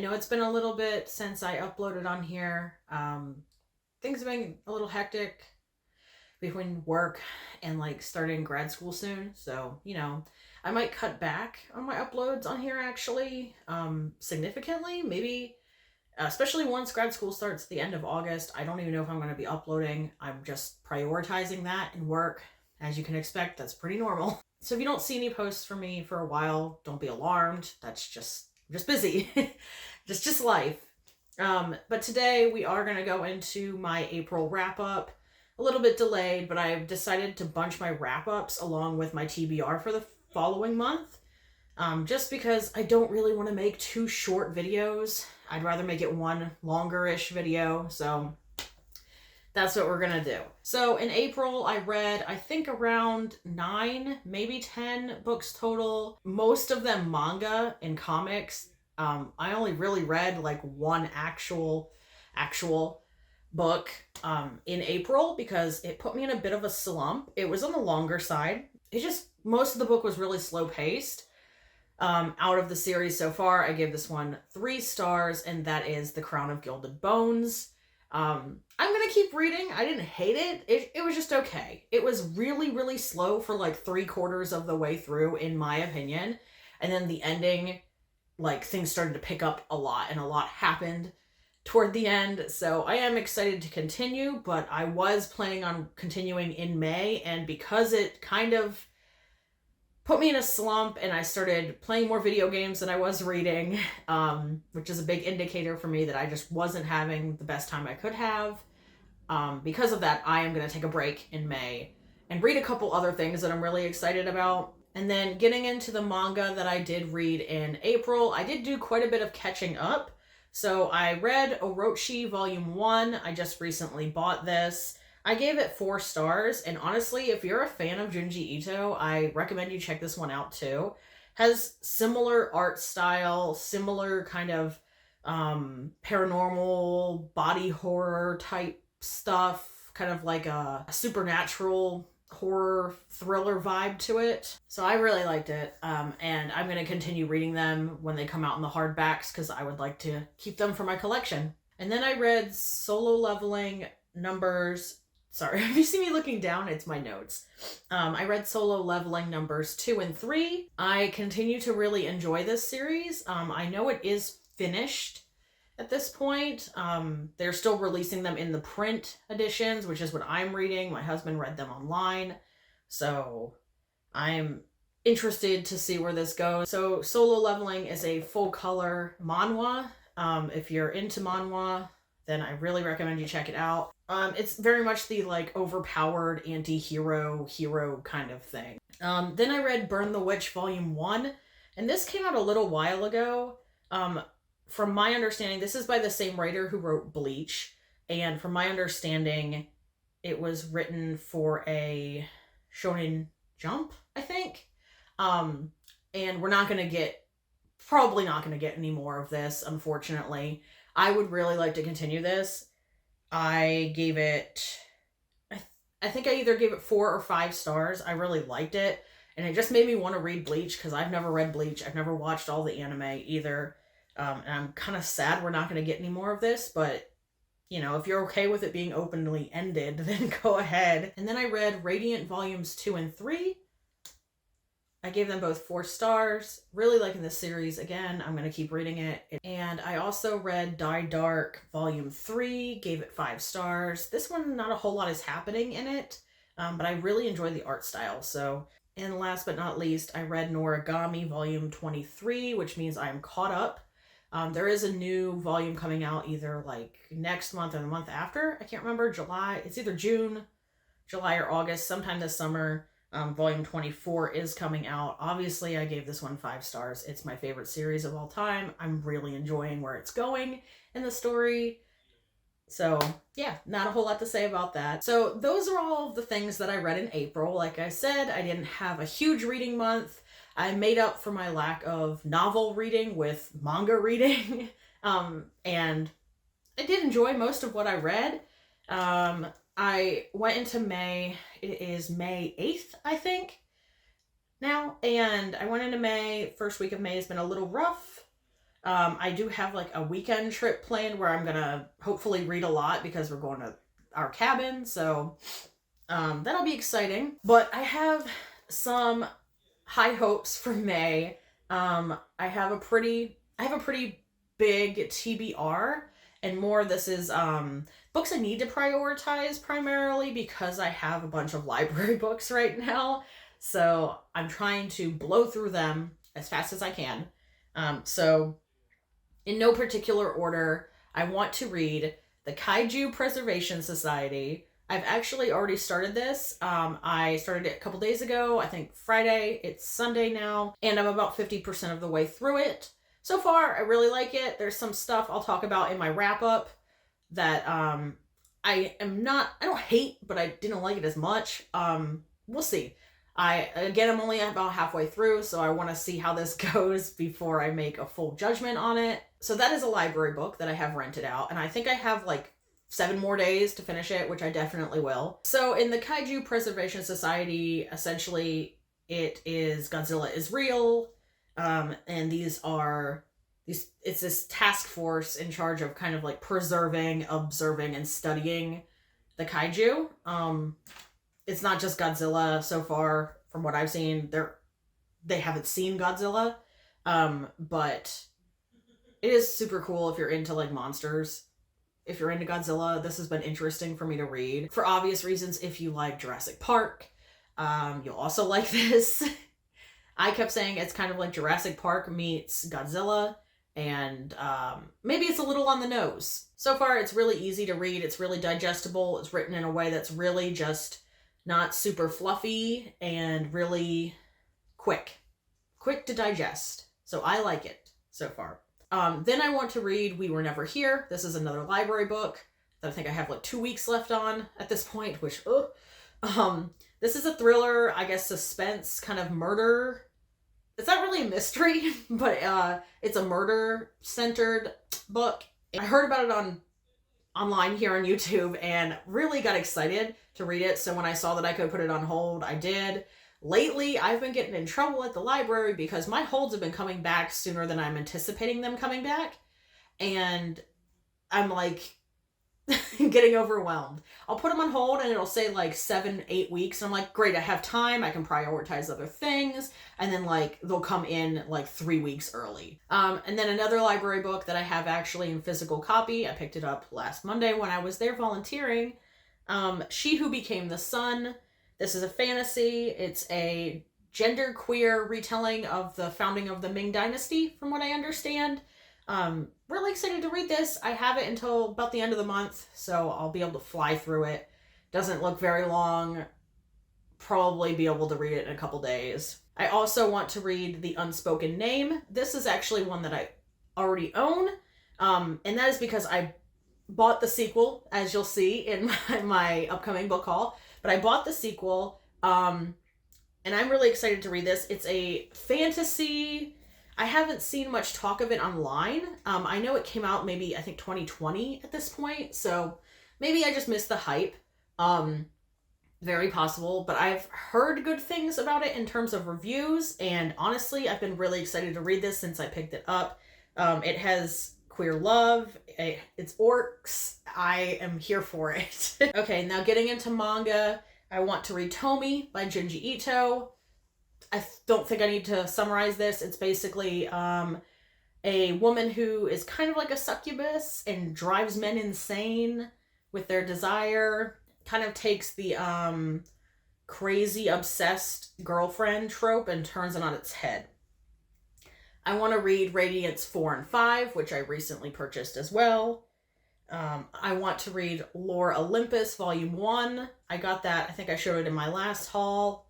know it's been a little bit since I uploaded on here. Things have been a little hectic between work and like starting grad school soon. So, I might cut back on my uploads on here actually, significantly. Maybe, especially once grad school starts at the end of August. I don't even know if I'm going to be uploading. I'm just prioritizing that in work. As you can expect, that's pretty normal. So if you don't see any posts from me for a while, don't be alarmed. That's just busy. just life. But today we are going to go into my April wrap up. A little bit delayed, but I've decided to bunch my wrap ups along with my TBR for the following month. Just because I don't really want to make two short videos. I'd rather make it one longer-ish video. So that's what we're going to do. So in April, I read, I think around 9, maybe 10 books total. Most of them manga and comics. I only really read like one actual book in April because it put me in a bit of a slump. It was on the longer side. Most of the book was really slow paced. Out of the series so far, I gave this one 3 stars, and that is The Crown of Gilded Bones. I'm gonna keep reading. I didn't hate it. It was just okay. It was really, really slow for like 3/4 of the way through, in my opinion. And then the ending, like things started to pick up a lot, and a lot happened toward the end. So I am excited to continue, but I was planning on continuing in May, and because it kind of put me in a slump and I started playing more video games than I was reading, which is a big indicator for me that I just wasn't having the best time I could have. Because of that, I am going to take a break in May and read a couple other things that I'm really excited about. And then getting into the manga that I did read in April, I did do quite a bit of catching up. So I read Orochi Volume 1. I just recently bought this. I gave it 4 stars, and honestly, if you're a fan of Junji Ito, I recommend you check this one out too. Has similar art style, similar kind of paranormal, body horror type stuff, kind of like a supernatural horror thriller vibe to it. So I really liked it, and I'm going to continue reading them when they come out in the hardbacks because I would like to keep them for my collection. And then I read Solo Leveling numbers... Sorry, if you see me looking down, it's my notes. I read Solo Leveling numbers 2 and 3. I continue to really enjoy this series. I know it is finished at this point. They're still releasing them in the print editions, which is what I'm reading. My husband read them online. So I'm interested to see where this goes. So Solo Leveling is a full color manhwa. If you're into manhwa, then I really recommend you check it out. It's very much the like overpowered anti-hero kind of thing. Then I read Burn the Witch Volume 1, and this came out a little while ago. From my understanding, this is by the same writer who wrote Bleach, and from my understanding, it was written for a Shonen Jump, I think. And we're probably not gonna get any more of this, unfortunately. I would really like to continue this. I gave it, I think I either gave it 4 or 5 stars. I really liked it, and it just made me want to read Bleach because I've never read Bleach. I've never watched all the anime either, and I'm kind of sad we're not going to get any more of this, but, if you're okay with it being openly ended, then go ahead. And then I read Radiant Volumes 2 and 3. I gave them both 4 stars. Really liking this series. Again, I'm going to keep reading it. And I also read Die Dark Volume 3. Gave it 5 stars. This one, not a whole lot is happening in it. But I really enjoy the art style. So, and last but not least, I read Origami Volume 23, which means I'm caught up. There is a new volume coming out either like next month or the month after. I can't remember. July. It's either June, July, or August. Sometime this summer. Volume 24 is coming out. Obviously, I gave this one 5 stars. It's my favorite series of all time. I'm really enjoying where it's going in the story. So, yeah, not a whole lot to say about that. So, those are all of the things that I read in April. Like I said, I didn't have a huge reading month. I made up for my lack of novel reading with manga reading. And I did enjoy most of what I read. I went into May. It is May 8th, I think, now. And I went into May. First week of May has been a little rough. I do have like a weekend trip planned where I'm gonna hopefully read a lot because we're going to our cabin. So that'll be exciting. But I have some high hopes for May. I have a pretty big TBR, and more this is books I need to prioritize primarily because I have a bunch of library books right now. So I'm trying to blow through them as fast as I can. So in no particular order, I want to read the Kaiju Preservation Society. I've actually already started this. I started it a couple days ago, I think Friday. It's Sunday now, and I'm about 50% of the way through it. So far, I really like it. There's some stuff I'll talk about in my wrap-up that I don't hate, but I didn't like it as much. We'll see. I'm only about halfway through, so I want to see how this goes before I make a full judgment on it. So that is a library book that I have rented out, and I think I have like 7 more days to finish it, which I definitely will. So in the Kaiju Preservation Society, essentially it is Godzilla is real, and it's this task force in charge of kind of like preserving, observing, and studying the kaiju. It's not just Godzilla so far from what I've seen. They haven't seen Godzilla, but it is super cool if you're into like monsters. If you're into Godzilla, this has been interesting for me to read. For obvious reasons, if you like Jurassic Park, you'll also like this. I kept saying it's kind of like Jurassic Park meets Godzilla, and maybe it's a little on the nose. So far, it's really easy to read. It's really digestible. It's written in a way that's really just not super fluffy and really quick to digest. So I like it so far. Then I want to read We Were Never Here. This is another library book that I think I have like 2 weeks left on at this point, which, this is a thriller, I guess suspense, kind of murder. It's not really a mystery, but it's a murder-centered book. I heard about it online here on YouTube and really got excited to read it. So when I saw that I could put it on hold, I did. Lately, I've been getting in trouble at the library because my holds have been coming back sooner than I'm anticipating them coming back. And I'm like getting overwhelmed. I'll put them on hold and it'll say like 7-8 weeks. And I'm like, great, I have time. I can prioritize other things. And then like they'll come in like 3 weeks early. And then another library book that I have actually in physical copy. I picked it up last Monday when I was there volunteering. She Who Became the Sun. This is a fantasy. It's a genderqueer retelling of the founding of the Ming Dynasty, from what I understand. Really excited to read this. I have it until about the end of the month, so I'll be able to fly through it. Doesn't look very long. Probably be able to read it in a couple days. I also want to read The Unspoken Name. This is actually one that I already own, and that is because I bought the sequel, as you'll see in my upcoming book haul. But I bought the sequel, and I'm really excited to read this. It's a fantasy. I haven't seen much talk of it online. I know it came out maybe, I think, 2020 at this point, so maybe I just missed the hype. Very possible, but I've heard good things about it in terms of reviews, and honestly, I've been really excited to read this since I picked it up. It has queer love, it's orcs. I am here for it. Okay, now getting into manga, I want to read Tomy by Junji Ito. I don't think I need to summarize this. It's basically a woman who is kind of like a succubus and drives men insane with their desire. Kind of takes the crazy obsessed girlfriend trope and turns it on its head. I want to read Radiance 4 and 5, which I recently purchased as well. I want to read Lore Olympus Volume 1. I got that, I think I showed it in my last haul.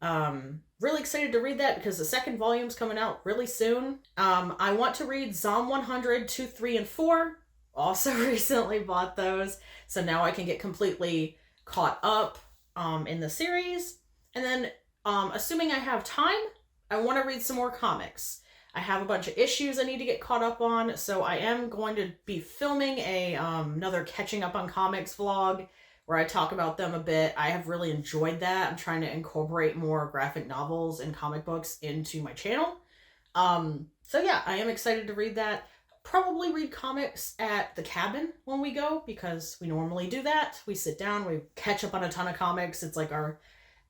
Really excited to read that because the second volume's coming out really soon. I want to read Zom 100, 2, 3, and 4. Also recently bought those, so now I can get completely caught up in the series. And then, assuming I have time, I want to read some more comics. I have a bunch of issues I need to get caught up on, so I am going to be filming another catching up on comics vlog where I talk about them a bit. I have really enjoyed that. I'm trying to incorporate more graphic novels and comic books into my channel. So yeah, I am excited to read that. Probably read comics at the cabin when we go, because we normally do that. We sit down, we catch up on a ton of comics. It's like our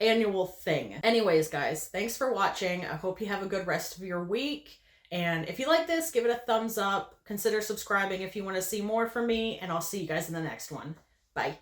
annual thing. Anyways, guys, thanks for watching. I hope you have a good rest of your week. And if you like this, give it a thumbs up. Consider subscribing if you want to see more from me, and I'll see you guys in the next one. Bye.